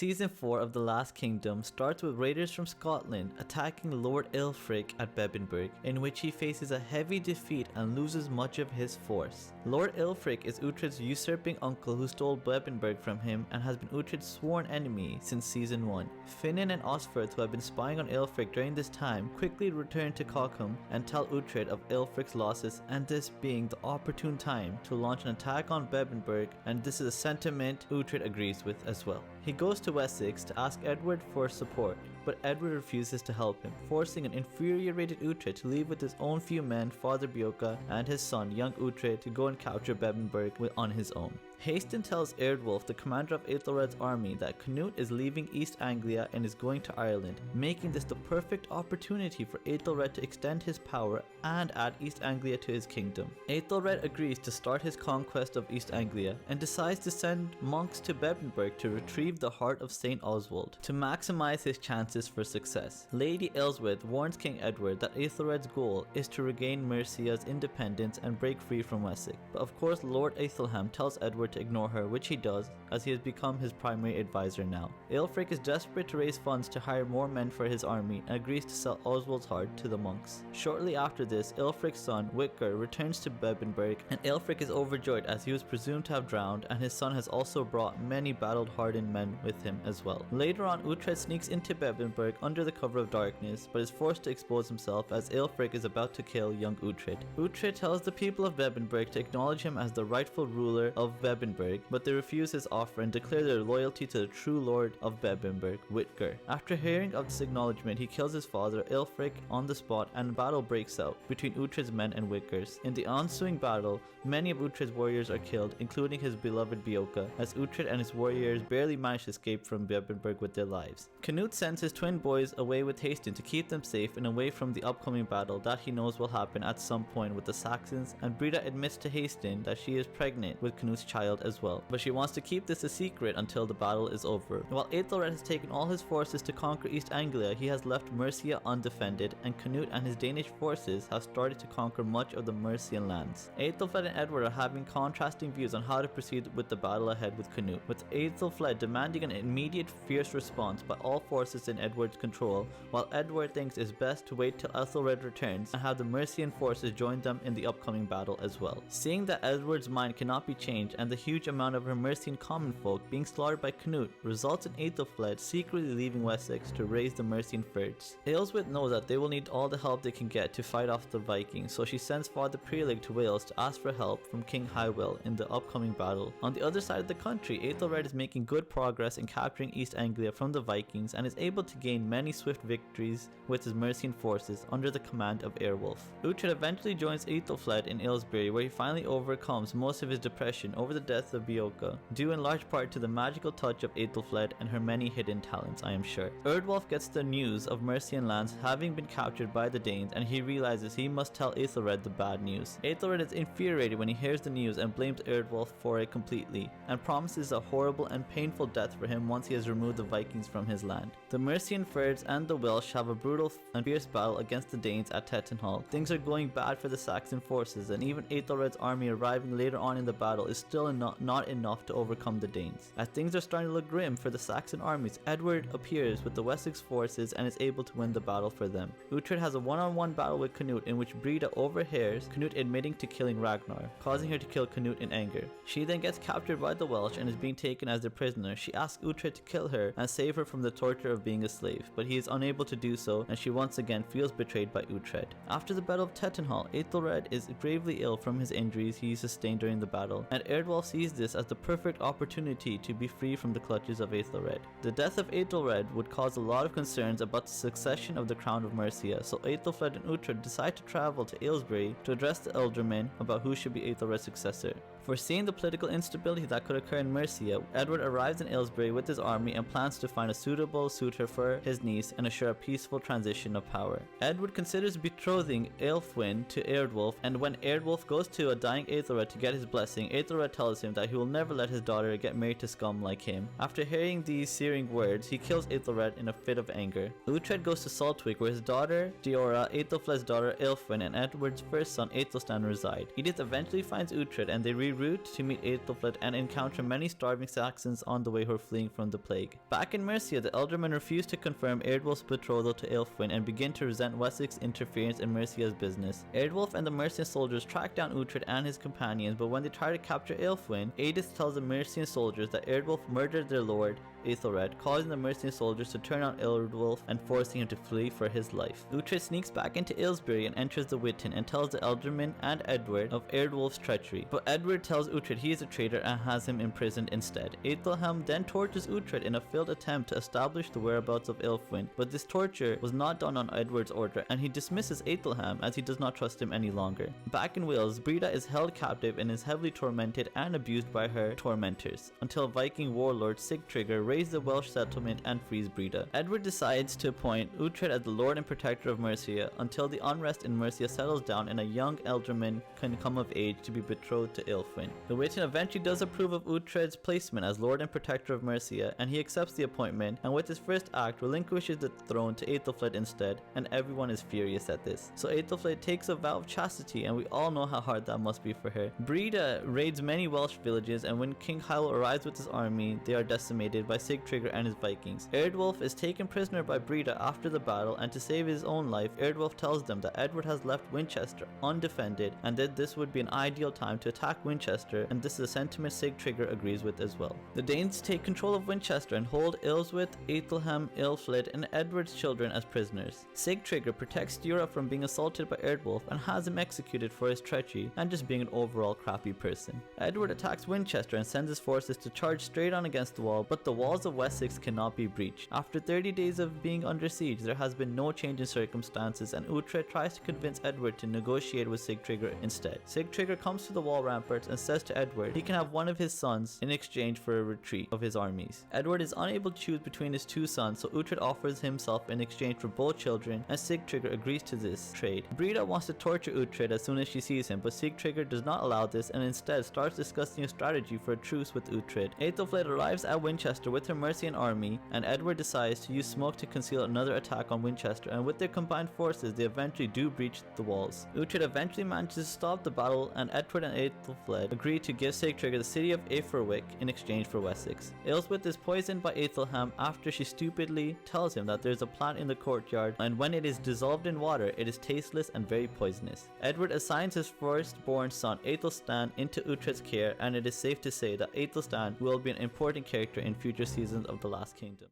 Season 4 of The Last Kingdom starts with raiders from Scotland attacking Lord Aelfric at Bebbanburg, in which he faces a heavy defeat and loses much of his force. Lord Aelfric is Uhtred's usurping uncle who stole Bebbanburg from him and has been Uhtred's sworn enemy since Season 1. Finan and Osferth, who have been spying on Aelfric during this time, quickly return to Cockham and tell Uhtred of Aelfric's losses, and this being the opportune time to launch an attack on Bebbanburg, and this is a sentiment Uhtred agrees with as well. He goes to Wessex to ask Edward for support, but Edward refuses to help him, forcing an infuriated Uhtred to leave with his own few men, Father Beocha, and his son, young Uhtred, to go and capture Bebbanburg on his own. Haston tells Eardwulf, the commander of Aethelred's army, that Canute is leaving East Anglia and is going to Ireland, making this the perfect opportunity for Aethelred to extend his power and add East Anglia to his kingdom. Aethelred agrees to start his conquest of East Anglia and decides to send monks to Bebbanburg to retrieve the heart of St. Oswald to maximize his chances for success. Lady Elswith warns King Edward that Aethelred's goal is to regain Mercia's independence and break free from Wessex, but of course Lord Aethelham tells Edward to ignore her, which he does, as he has become his primary advisor now. Aelfric is desperate to raise funds to hire more men for his army and agrees to sell Oswald's heart to the monks. Shortly after this, Aelfric's son, Witger, returns to Bebbanburg, and Aelfric is overjoyed as he was presumed to have drowned, and his son has also brought many battle-hardened men with him as well. Later on, Uhtred sneaks into Bebbanburg under the cover of darkness, but is forced to expose himself as Aelfric is about to kill young Uhtred. Uhtred tells the people of Bebbanburg to acknowledge him as the rightful ruler of Bebbanburg, but they refuse his offer and declare their loyalty to the true lord of Bebbanburg, Witger. After hearing of this acknowledgement, he kills his father, Aelfric, on the spot, and a battle breaks out between Uhtred's men and Witger's. In the ensuing battle, many of Uhtred's warriors are killed, including his beloved Beocha, as Uhtred and his warriors barely manage to escape from Bebbanburg with their lives. Canute sends his twin boys away with Haston to keep them safe and away from the upcoming battle that he knows will happen at some point with the Saxons, and Brida admits to Haston that she is pregnant with Canute's child as well, but she wants to keep this a secret until the battle is over. While Aethelred has taken all his forces to conquer East Anglia, he has left Mercia undefended, and Canute and his Danish forces have started to conquer much of the Mercian lands. Aethelflaed and Edward are having contrasting views on how to proceed with the battle ahead with Canute, with Aethelflaed demanding an immediate fierce response by all forces in Edward's control, while Edward thinks it's best to wait till Aethelred returns and have the Mercian forces join them in the upcoming battle as well. Seeing that Edward's mind cannot be changed and the huge amount of her Mercian common folk being slaughtered by Canute results in Aethelflaed secretly leaving Wessex to raise the Mercian Fyrds. Aelswith knows that they will need all the help they can get to fight off the Vikings, so she sends Father Prelig to Wales to ask for help from King Hywel in the upcoming battle. On the other side of the country, Aethelred is making good progress in capturing East Anglia from the Vikings and is able to gain many swift victories with his Mercian forces under the command of Eorwulf. Uhtred eventually joins Aethelflaed in Aylesbury, where he finally overcomes most of his depression over the death of Beocha, due in large part to the magical touch of Aethelflaed and her many hidden talents, I am sure. Eardwulf gets the news of Mercian lands having been captured by the Danes, and he realizes he must tell Aethelred the bad news. Aethelred is infuriated when he hears the news and blames Eardwulf for it completely, and promises a horrible and painful death for him once he has removed the Vikings from his land. The Mercian Fyrds and the Welsh have a brutal and fierce battle against the Danes at Tettenhall. Things are going bad for the Saxon forces, and even Aethelred's army arriving later on in the battle is still not enough to overcome the Danes. As things are starting to look grim for the Saxon armies, Edward appears with the Wessex forces and is able to win the battle for them. Uhtred has a one-on-one battle with Canute in which Brida overhears Canute admitting to killing Ragnar, causing her to kill Canute in anger. She then gets captured by the Welsh and is being taken as their prisoner. She asks Uhtred to kill her and save her from the torture of being a slave, but he is unable to do so, and she once again feels betrayed by Uhtred. After the Battle of Tettenhall, Aethelred is gravely ill from his injuries he sustained during the battle, and Eardwulf sees this as the perfect opportunity to be free from the clutches of Aethelred. The death of Aethelred would cause a lot of concerns about the succession of the crown of Mercia, so Aethelflaed and Uhtred decide to travel to Aylesbury to address the Ealdormen about who should be Aethelred's successor. Foreseeing the political instability that could occur in Mercia, Edward arrives in Aylesbury with his army and plans to find a suitable suitor for his niece and assure a peaceful transition of power. Edward considers betrothing Aelfwine to Eardwulf, and when Eardwulf goes to a dying Aethelred to get his blessing, Aethelred tells him that he will never let his daughter get married to scum like him. After hearing these searing words, he kills Aethelred in a fit of anger. Uhtred goes to Saltwick, where his daughter Deora, Aethelflaed's daughter Aelfwine, and Edward's first son Aethelstan reside. Edith eventually finds Uhtred and they reunite route to meet Aethelflaed and encounter many starving Saxons on the way who are fleeing from the plague. Back in Mercia, the Ealdormen refuse to confirm Eardwulf's betrothal to Aelfwine and begin to resent Wessex's interference in Mercia's business. Eardwulf and the Mercian soldiers track down Uhtred and his companions, but when they try to capture Aelfwine, Adis tells the Mercian soldiers that Eardwulf murdered their lord, Aethelred, causing the Mercian soldiers to turn on Eardwulf and forcing him to flee for his life. Uhtred sneaks back into Aylesbury and enters the Witten and tells the Ealdormen and Edward of Eardwulf's treachery, but Edward tells Uhtred he is a traitor and has him imprisoned instead. Aethelham then tortures Uhtred in a failed attempt to establish the whereabouts of Aelfwine, but this torture was not done on Edward's order, and he dismisses Aethelham as he does not trust him any longer. Back in Wales, Breda is held captive and is heavily tormented and abused by her tormentors, until Viking warlord Sigtryggr raids the Welsh settlement and frees Breda. Edward decides to appoint Uhtred as the lord and protector of Mercia until the unrest in Mercia settles down and a young Ealdorman can come of age to be betrothed to Aelfwine. The Witten eventually does approve of Uhtred's placement as lord and protector of Mercia, and he accepts the appointment, and with his first act relinquishes the throne to Aethelflaed instead, and everyone is furious at this. So Aethelflaed takes a vow of chastity, and we all know how hard that must be for her. Breda raids many Welsh villages, and when King Hywel arrives with his army, they are decimated by Sigtryggr and his Vikings. Eardwulf is taken prisoner by Breda after the battle, and to save his own life, Eardwulf tells them that Edward has left Winchester undefended and that this would be an ideal time to attack Winchester, and this is a sentiment Sigtryggr agrees with as well. The Danes take control of Winchester and hold Ealhswith, Aethelham, Aelfled, and Edward's children as prisoners. Sigtryggr protects Stura from being assaulted by Eardwulf and has him executed for his treachery and just being an overall crappy person. Edward attacks Winchester and sends his forces to charge straight on against the wall, but the walls of Wessex cannot be breached. After 30 days of being under siege, there has been no change in circumstances, and Uhtred tries to convince Edward to negotiate with Sigtryggr instead. Sigtryggr comes to the wall ramparts and says to Edward he can have one of his sons in exchange for a retreat of his armies. Edward is unable to choose between his two sons, so Uhtred offers himself in exchange for both children, and Sigtryggr agrees to this trade. Breda wants to torture Uhtred as soon as she sees him, but Sigtryggr does not allow this and instead starts discussing a strategy for a truce with Uhtred. Aethelflaed arrives at Winchester with her Mercian army, and Edward decides to use smoke to conceal another attack on Winchester, and with their combined forces they eventually do breach the walls. Uhtred eventually manages to stop the battle, and Edward and Aethelflaed agree to give Sigtryggr the city of Aetherwyck in exchange for Wessex. Ayleswith is poisoned by Aethelham after she stupidly tells him that there is a plant in the courtyard, and when it is dissolved in water it is tasteless and very poisonous. Edward assigns his firstborn son Aethelstan into Uhtred's care, and it is safe to say that Aethelstan will be an important character in future seasons of The Last Kingdom.